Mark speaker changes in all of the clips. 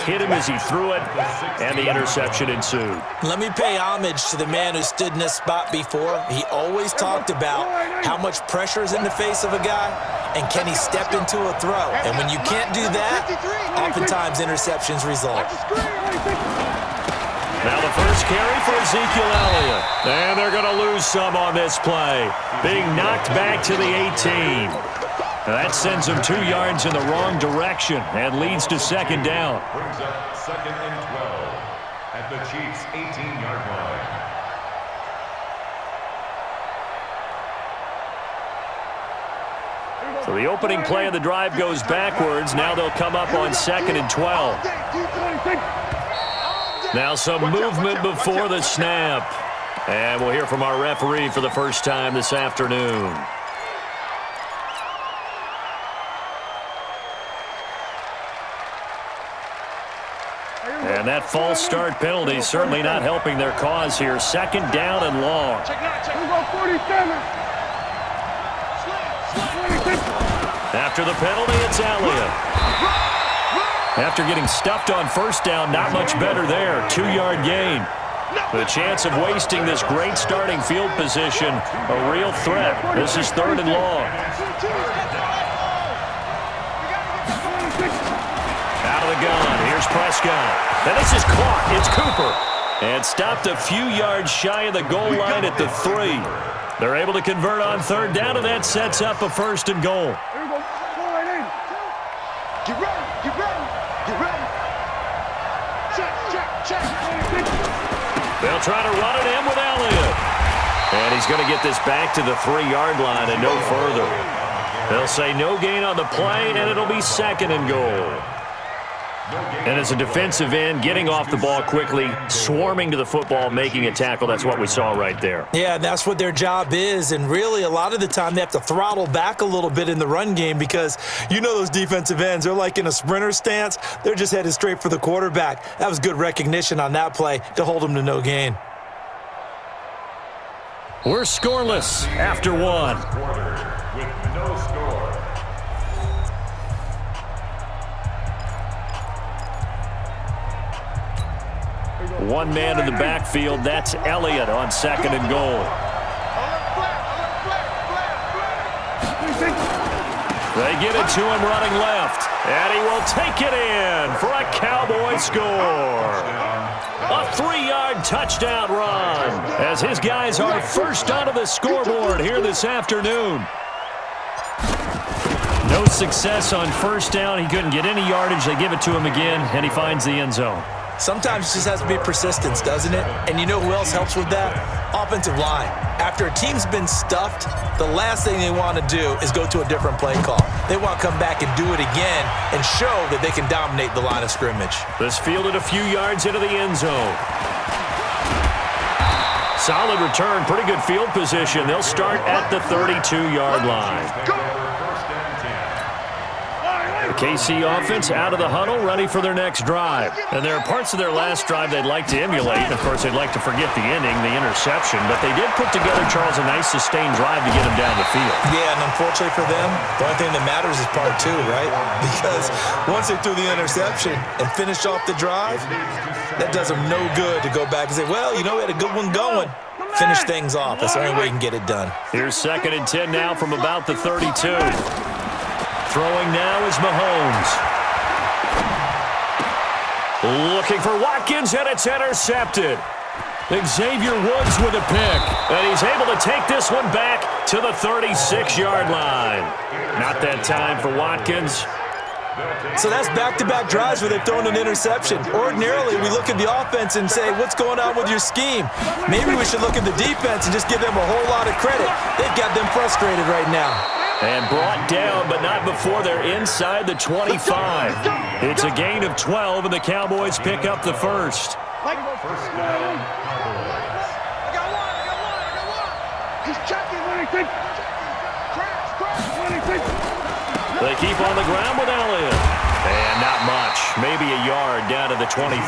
Speaker 1: hit him as he threw it, and the interception ensued.
Speaker 2: Let me pay homage to the man who stood in this spot before. He always talked about how much pressure is in the face of a guy, and can he step into a throw. And when you can't do that, oftentimes interceptions result.
Speaker 1: Now the first carry for Ezekiel Elliott. And they're going to lose some on this play. Being knocked back to the 18. That sends him 2 yards in the wrong direction and leads to second down.
Speaker 3: Brings up 2nd and 12 at the Chiefs' 18-yard line.
Speaker 1: So the opening play of the drive goes backwards. Now they'll come up on 2nd and 12. Now some movement before the snap. And we'll hear from our referee for the first time this afternoon. And that false start penalty certainly not helping their cause here. Second down and long. After the penalty, it's Elliott. After getting stuffed on first down, not much better there. 2-yard gain. The chance of wasting this great starting field position, a real threat. This is 3rd and long. Out of the gun. Here's Prescott. And this is caught. It's Cooper. And stopped a few yards shy of the goal line at the 3. They're able to convert on 3rd down, and that sets up a 1st and goal.
Speaker 4: Get ready, get ready, get ready. Check.
Speaker 1: They'll try to run it in with Elliott. And he's going to get this back to the 3-yard line and no further. They'll say no gain on the play, and it'll be 2nd and goal. And as a defensive end, getting off the ball quickly, swarming to the football, making a tackle, that's what we saw right there.
Speaker 2: Yeah, that's what their job is, and really a lot of the time they have to throttle back a little bit in the run game because you know those defensive ends, they're like in a sprinter stance. They're just headed straight for the quarterback. That was good recognition on that play to hold them to no gain.
Speaker 1: We're scoreless after 1.
Speaker 3: With no score.
Speaker 1: One man in the backfield. That's Elliott on 2nd and goal. They get it to him running left. And he will take it in for a Cowboy score. A 3-yard touchdown run as his guys are first onto the scoreboard here this afternoon. No success on first down. He couldn't get any yardage. They give it to him again, and he finds the end zone.
Speaker 2: Sometimes it just has to be persistence, doesn't it? And you know who else helps with that? Offensive line. After a team's been stuffed, the last thing they want to do is go to a different play call. They want to come back and do it again and show that they can dominate the line of scrimmage.
Speaker 1: This fielded a few yards into the end zone. Solid return, pretty good field position. They'll start at the 32-yard line. The KC offense out of the huddle, ready for their next drive. And there are parts of their last drive they'd like to emulate. Of course, they'd like to forget the ending, the interception. But they did put together, Charles, a nice sustained drive to get them down the field.
Speaker 2: Yeah, and unfortunately for them, the only thing that matters is part 2, right? Because once they threw the interception and finished off the drive, that does them no good to go back and say, well, you know, we had a good one going. Finish things off. That's the only way you can get it done.
Speaker 1: Here's 2nd and 10 now from about the 32. Throwing now is Mahomes. Looking for Watkins, and it's intercepted. Xavier Woods with a pick, and he's able to take this one back to the 36-yard line. Not that time for Watkins.
Speaker 2: So that's back-to-back drives where they've thrown an interception. Ordinarily, we look at the offense and say, what's going on with your scheme? Maybe we should look at the defense and just give them a whole lot of credit. They've got them frustrated right now.
Speaker 1: And brought down, but not before they're inside the 25. It's a gain of 12, and the Cowboys pick up the first.
Speaker 3: First down, Cowboys.
Speaker 4: I got one. He's checking. Crash.
Speaker 1: They keep on the ground with Elliott. And not much. Maybe a yard down to the 23.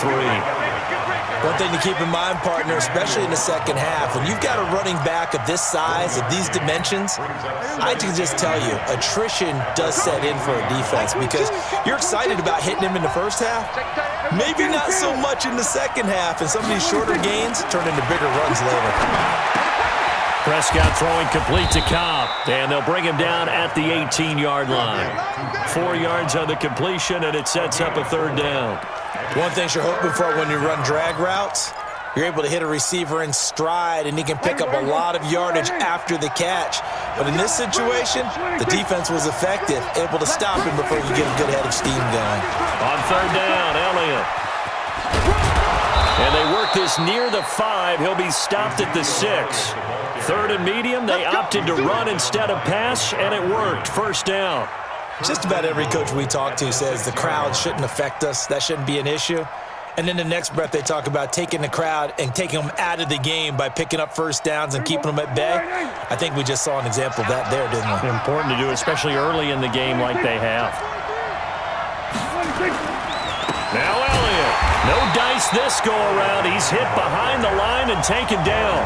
Speaker 2: One thing to keep in mind, partner, especially in the second half, when you've got a running back of this size, of these dimensions, I can just tell you, attrition does set in for a defense because you're excited about hitting him in the first half. Maybe not so much in the second half, and some of these shorter gains turn into bigger runs later.
Speaker 1: Prescott throwing complete to Cobb, and they'll bring him down at the 18-yard line. 4 yards on the completion, and it sets up a third down.
Speaker 2: One thing you're hoping for when you run drag routes, you're able to hit a receiver in stride, and he can pick up a lot of yardage after the catch. But in this situation, the defense was effective, able to stop him before you get a good head of steam going.
Speaker 1: On third down, Elliott. And they work this near the 5. He'll be stopped at the 6. Third and medium, they opted to run instead of pass, and it worked. First down.
Speaker 2: Just about every coach we talk to says the crowd shouldn't affect us. That shouldn't be an issue. And then the next breath they talk about taking the crowd and taking them out of the game by picking up first downs and keeping them at bay. I think we just saw an example of that there, didn't we?
Speaker 1: Important to do, especially early in the game like they have. Now Elliott. No dice this go-around. He's hit behind the line and taken down.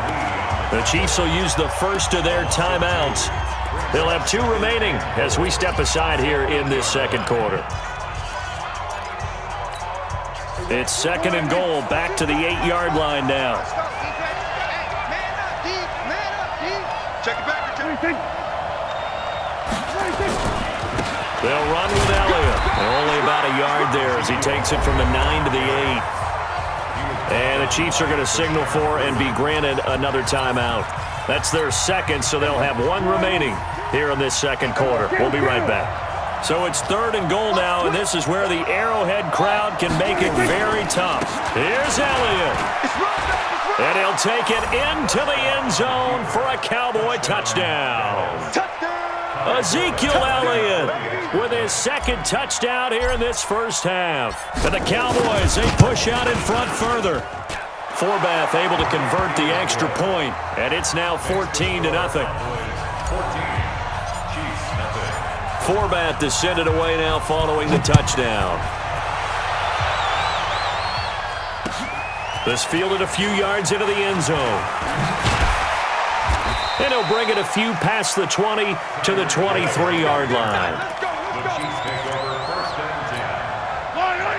Speaker 1: The Chiefs will use the first of their timeouts. They'll have 2 remaining as we step aside here in this second quarter. It's second and goal, back to the 8-yard line now.
Speaker 4: Check it back.
Speaker 1: They'll run with Elliott. Only about a yard there as he takes it from the 9 to the 8. And the Chiefs are going to signal for and be granted another timeout. That's their second, so they'll have 1 remaining here in this second quarter. We'll be right back. So it's third and goal now, and this is where the Arrowhead crowd can make it very tough. Here's Elliott. And he'll take it into the end zone for a Cowboy touchdown. Ezekiel Elliott with his second touchdown here in this first half. And the Cowboys, they push out in front further. Forbath able to convert the extra point, and it's now 14-0. Forbath to send it away now following the touchdown. This fielded a few yards into the end zone. And he'll bring it a few past the 20 to the 23-yard line.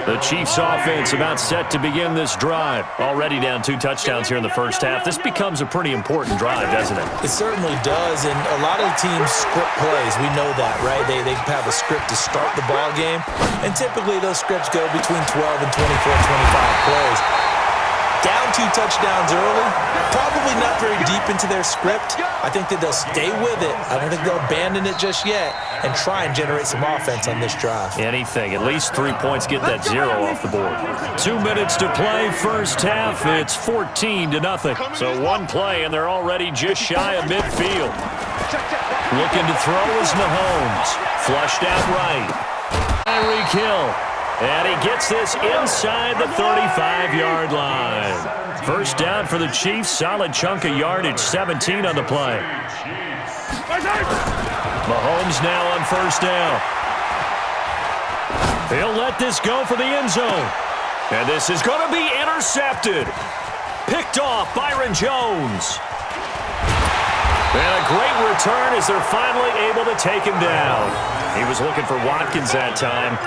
Speaker 1: The Chiefs offense about set to begin this drive. Already down 2 touchdowns here in the first half. This becomes a pretty important drive, doesn't it?
Speaker 2: It certainly does, and a lot of the teams script plays. We know that, right? They have a script to start the ball game, and typically those scripts go between 12 and 24, 25 plays. Down 2 touchdowns early, probably not very deep into their script. I think that they'll stay with it. I don't think they'll abandon it just yet and try and generate some offense on this drive.
Speaker 1: Anything. At least 3 points, get that 0 off the board. 2 minutes to play first half. It's 14-0. So 1 play, and they're already just shy of midfield. Looking to throw is Mahomes. Flushed out right. Tyreek Hill. And he gets this inside the 35-yard line. First down for the Chiefs. Solid chunk of yardage. 17 on the play. Mahomes now on first down. He'll let this go for the end zone. And this is going to be intercepted. Picked off Byron Jones. And a great return as they're finally able to take him down. He was looking for Watkins that time.